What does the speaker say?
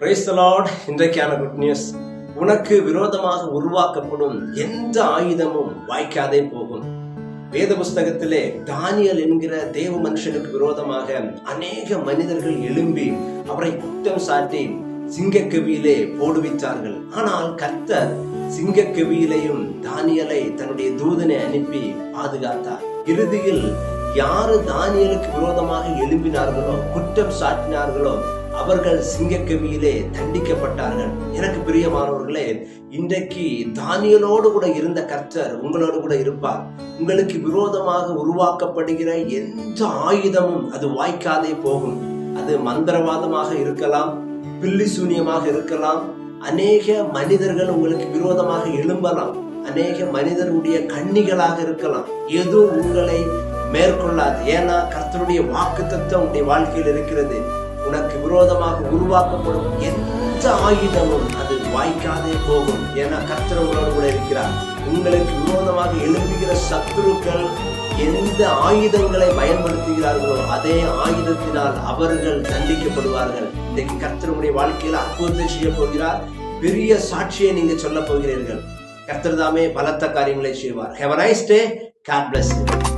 Praise the Lord. இன்றைக்கான good news. உனக்கு விரோதமாக உருவாக்கப்படும் எந்த ஆயுதமும் வாய்க்காதே போகும். வேத புஸ்தகத்திலே தானியேல் என்கிற தேவ மனுஷனுக்கு விரோதமாக அநேக மனிதர்கள் எழும்பி அவரை குற்றம் சாட்டி சிங்கக்கவியிலே போடுவித்தார்கள். ஆனால் கர்த்தர் சிங்கக்கவியிலையும் தானியேலை தன்னுடைய தூதனை அனுப்பி பாதுகாத்தார். இறுதியில் யாரு தானியேலுக்கு விரோதமாக எழும்பினார்களோ, குற்றம் சாட்டினார்களோ, அவர்கள் சிங்கக்கவியிலே தண்டிக்கப்பட்டார்கள். எனக்கு பிரியமானவர்களே, இன்றைக்கு தானியேலோடு கூட இருந்த கர்த்தர் உங்களோடு கூட இருப்பார். உங்களுக்கு விரோதமாக உருவாக்கப்படுகிற எந்த ஆயுதமும் அது வாய்க்காதே போகும். அது மந்திரவாதமாக இருக்கலாம், பில்லி சூனியமாக இருக்கலாம், அநேக மனிதர்கள் உங்களுக்கு விரோதமாக எழும்பலாம், அநேக மனிதருடைய கண்ணிகளாக இருக்கலாம். எதுவும் உங்களை மேற்கொள்ளாது. ஏன்னா கர்த்தருடைய வாக்குத்தத்தம் உங்களுடைய வாழ்க்கையில் இருக்கிறது. உனக்கு விரோதமாக உருவாக்கப்படும் எந்த ஆயுதமும் அது வாய்க்காதே போகும். ஏன்னா கர்த்தர் உங்களோடு கூட இருக்கிறார். உங்களுக்கு விரோதமாக எழும்புகிற சத்துருக்கள் எந்த ஆயுதங்களை பயன்படுத்துகிறார்களோ அதே ஆயுதத்தினால் அவர்கள் தண்டிக்கப்படுவார்கள். இன்றைக்கு கர்த்தர் உங்களுடைய வாழ்க்கையில் அற்புதத்தை செய்ய போகிறார். பெரிய சாட்சியை நீங்க சொல்ல போகிறீர்கள். கர்த்தர் தாமே பலத்த காரியங்களை செய்வார். Have a nice day. God bless you.